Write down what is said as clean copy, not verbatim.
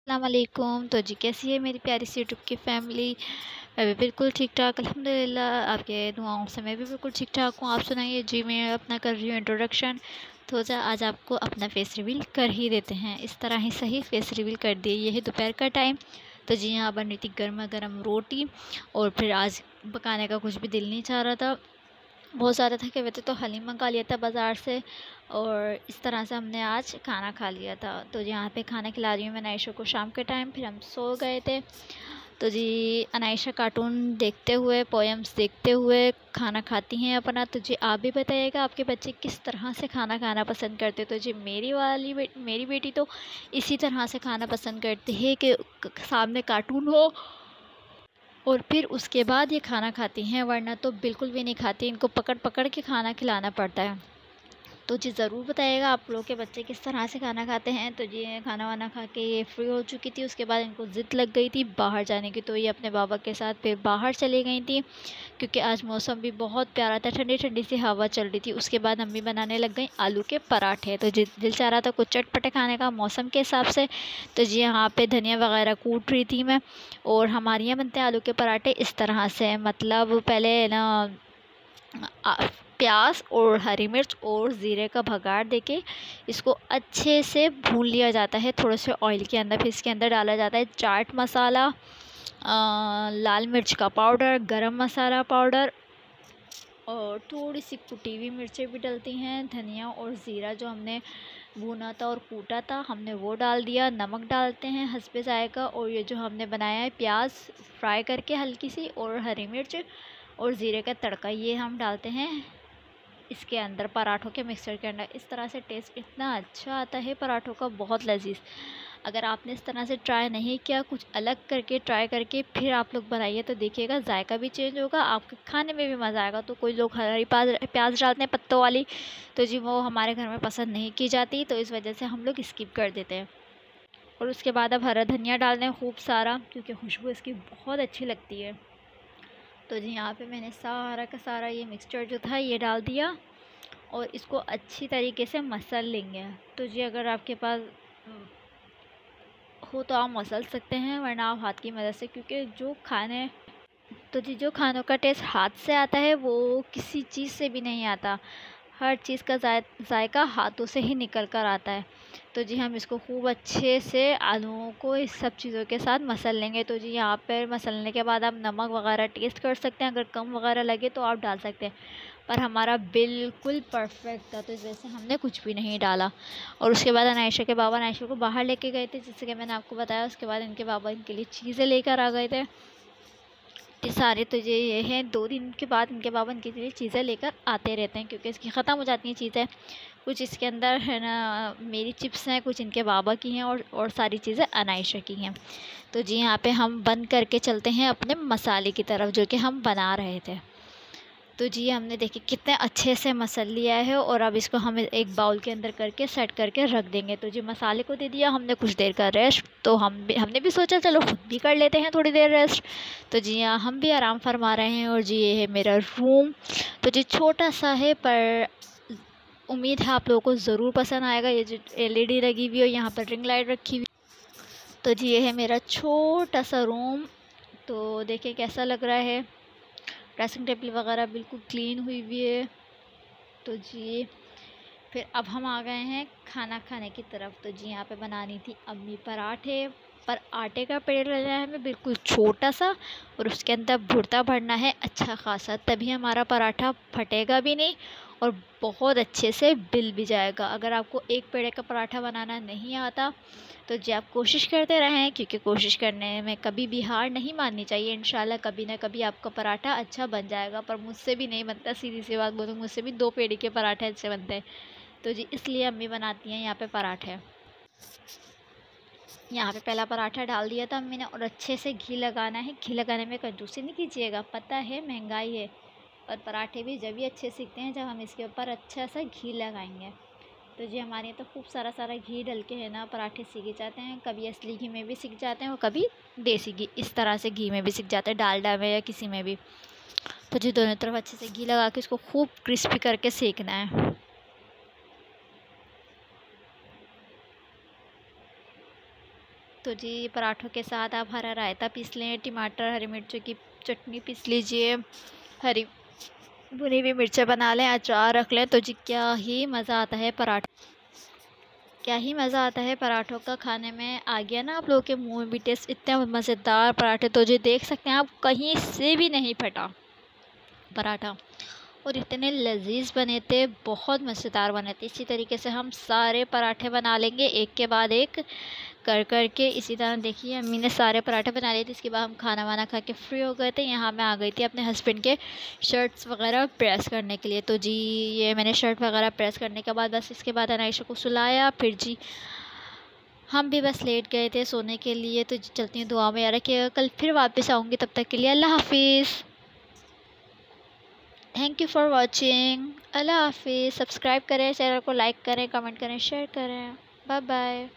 अस्सलामुअलैकुम। तो जी कैसी है मेरी प्यारी सी यूट्यूब की फैमिली। मैं भी बिल्कुल ठीक ठाक अल्हम्दुलिल्लाह। आपके दुआओं से मैं भी बिल्कुल ठीक ठाक हूँ। आप सुनाइए जी। मैं अपना कर रही हूँ इंट्रोडक्शन। तो आज आपको अपना फेस रिवील कर ही देते हैं। इस तरह ही सही फेस रिवील कर दिए। ये है दोपहर का टाइम। तो जी यहाँ बन रही थी गर्मा गर्म रोटी। और फिर आज पकाने का कुछ भी दिल नहीं चाह रहा था, बहुत ज़्यादा थके हुए थे, तो हलीम मंगा लिया था बाज़ार से। और इस तरह से हमने आज खाना खा लिया था। तो यहाँ पे खाना खिला रही हूँ मैं अनायशा को शाम के टाइम। फिर हम सो गए थे। तो जी अनायशा कार्टून देखते हुए, पोएम्स देखते हुए खाना खाती हैं अपना। तो जी आप भी बताइएगा आपके बच्चे किस तरह से खाना खाना पसंद करते। तो जी मेरी बेटी तो इसी तरह से खाना पसंद करती है कि सामने कार्टून हो और फिर उसके बाद ये खाना खाती हैं, वरना तो बिल्कुल भी नहीं खाती। इनको पकड़ पकड़ के खाना खिलाना पड़ता है। तो जी ज़रूर बताइएगा आप लोग के बच्चे किस तरह से खाना खाते हैं। तो जी खाना वाना खा के ये फ्री हो चुकी थी। उसके बाद इनको ज़िद लग गई थी बाहर जाने की, तो ये अपने बाबा के साथ फिर बाहर चली गई थी, क्योंकि आज मौसम भी बहुत प्यारा था, ठंडी ठंडी सी हवा चल रही थी। उसके बाद अम्मी बनाने लग गई आलू के पराठे। तो जी दिल चाह रहा था कुछ चटपटे खाने का मौसम के हिसाब से। तो जी यहाँ पे धनिया वगैरह कूट रही थी मैं। और हमारे यहाँ बनते हैं आलू के पराठे इस तरह से, मतलब पहले ना प्याज और हरी मिर्च और ज़ीरे का भगाड़ देके इसको अच्छे से भून लिया जाता है थोड़े से ऑयल के अंदर। फिर इसके अंदर डाला जाता है चाट मसाला, लाल मिर्च का पाउडर, गरम मसाला पाउडर, और थोड़ी सी कुटी हुई मिर्चें भी डलती हैं। धनिया और ज़ीरा जो हमने भुना था और कूटा था हमने वो डाल दिया। नमक डालते हैं हस्बे जायका। और ये जो हमने बनाया है प्याज फ्राई करके हल्की सी, और हरी मिर्च और ज़ीरे का तड़का, ये हम डालते हैं इसके अंदर पराठों के मिक्सचर के अंदर। इस तरह से टेस्ट इतना अच्छा आता है पराठों का, बहुत लजीज। अगर आपने इस तरह से ट्राई नहीं किया, कुछ अलग करके ट्राई करके फिर आप लोग बनाइए, तो देखिएगा जायका भी चेंज होगा, आपके खाने में भी मज़ा आएगा। तो कोई लोग हरी प्याज डालते हैं पत्तों वाली, तो जी वो हमारे घर में पसंद नहीं की जाती, तो इस वजह से हम लोग स्किप कर देते हैं। और उसके बाद अब हरा धनिया डाल दें खूब सारा, क्योंकि खुशबू इसकी बहुत अच्छी लगती है। तो जी यहाँ पे मैंने सारा का सारा ये मिक्सचर जो था ये डाल दिया और इसको अच्छी तरीके से मसल लेंगे। तो जी अगर आपके पास हो तो आप मसल सकते हैं, वरना आप हाथ की मदद से, क्योंकि जो खानों का टेस्ट हाथ से आता है वो किसी चीज़ से भी नहीं आता। हर चीज़ का जायका हाथों से ही निकल कर आता है। तो जी हम इसको खूब अच्छे से आलूओं को इस सब चीज़ों के साथ मसल लेंगे। तो जी यहाँ पर मसलने के बाद आप नमक वगैरह टेस्ट कर सकते हैं, अगर कम वगैरह लगे तो आप डाल सकते हैं। पर हमारा बिल्कुल परफेक्ट था, तो इस वजह से हमने कुछ भी नहीं डाला। और उसके बाद अनायशा के बाबा अनायशा को बाहर लेके गए थे, जैसे कि मैंने आपको बताया। उसके बाद इनके बाबा इनके लिए चीज़ें लेकर आ गए थे सारे। तो ये हैं 2 दिन के बाद इनके बाबा इनके लिए चीज़ें लेकर आते रहते हैं, क्योंकि इसकी ख़त्म हो जाती हैं चीज़ें। कुछ इसके अंदर है ना मेरी चिप्स हैं, कुछ इनके बाबा की हैं, और सारी चीज़ें अनायशा की हैं। तो जी यहाँ पे हम बंद करके चलते हैं अपने मसाले की तरफ, जो कि हम बना रहे थे। तो जी हमने देखिए कितने अच्छे से मसल लिया है, और अब इसको हम एक बाउल के अंदर करके सेट करके रख देंगे। तो जी मसाले को दे दिया हमने कुछ देर का रेस्ट। तो हमने भी सोचा चलो खुद भी कर लेते हैं थोड़ी देर रेस्ट। तो जी हाँ हम भी आराम फरमा रहे हैं। और जी ये है मेरा रूम। तो जी छोटा सा है, पर उम्मीद है आप लोगों को ज़रूर पसंद आएगा। ये जो LED लगी हुई है, यहाँ पर रिंग लाइट रखी हुई। तो जी ये है मेरा छोटा सा रूम। तो देखिए कैसा लग रहा है। ड्रेसिंग टेबल वगैरह बिल्कुल क्लीन हुई है। तो जी फिर अब हम आ गए हैं खाना खाने की तरफ। तो जी यहाँ पे बनानी थी अम्मी पराठे, पर आटे का पेड़ लेना है हमें बिल्कुल छोटा सा, और उसके अंदर भुर्ता भरना है अच्छा खासा, तभी हमारा पराठा फटेगा भी नहीं और बहुत अच्छे से बिल भी जाएगा। अगर आपको एक पेड़े का पराठा बनाना नहीं आता तो जी आप कोशिश करते रहें, क्योंकि कोशिश करने में कभी भी हार नहीं माननी चाहिए। इंशाल्लाह कभी ना कभी आपका पराठा अच्छा बन जाएगा। पर मुझसे भी नहीं बनता, सीधी सी बात बोलूँ, मुझसे भी 2 पेड़ी के पराठे अच्छे बनते हैं। तो जी इसलिए अम्मी बनाती हैं यहाँ पे पराठे। यहाँ पे पहला पराठा डाल दिया था अम्मी ने, और अच्छे से घी लगाना है। घी लगाने में कंजूसी नहीं कीजिएगा, पता है महंगाई है, और पराठे भी जब भी अच्छे सीखते हैं जब हम इसके ऊपर अच्छा सा घी लगाएंगे। तो जी हमारे यहाँ तो खूब सारा सारा घी डल के है ना पराठे सीखे जाते हैं। कभी असली घी में भी सीख जाते हैं और कभी देसी घी, इस तरह से घी में भी सीख जाते हैं, डालडा में या किसी में भी। तो जी दोनों तरफ अच्छे से घी लगा के इसको खूब क्रिस्पी करके सेकना है। तो जी पराठों के साथ आप हरा रायता पीस लें, टमाटर हरी मिर्चों की चटनी पीस लीजिए, हरी भुनी हुई मिर्चें बना लें, अचार रख लें। तो जी क्या ही मज़ा आता है पराठों का खाने में। आ गया ना आप लोगों के मुंह में भी टेस्ट। इतने मज़ेदार पराठे तो जी देख सकते हैं आप, कहीं से भी नहीं फटा पराठा, और इतने लजीज बने थे, बहुत मज़ेदार बने थे। इसी तरीके से हम सारे पराठे बना लेंगे एक के बाद एक कर के। इसी तरह देखिए अम्मी ने सारे पराठे बना लिए थे। इसके बाद हम खाना वाना खा के फ्री हो गए थे। यहाँ मैं आ गई थी अपने हस्बैंड के शर्ट्स वगैरह प्रेस करने के लिए। तो जी ये मैंने शर्ट वगैरह प्रेस करने के बाद बस इसके बाद अनायशा को सुलाया, फिर जी हम भी बस लेट गए थे सोने के लिए। तो जी चलती हूँ, दुआ में यार रखिएगा, कल फिर वापस आऊँगी, तब तक के लिए अल्लाह हाफिज़। Thank you for watching. अल्लाह हाफिज़। सब्सक्राइब करें, चैनल को लाइक करें, कमेंट करें, शेयर करें। Bye bye.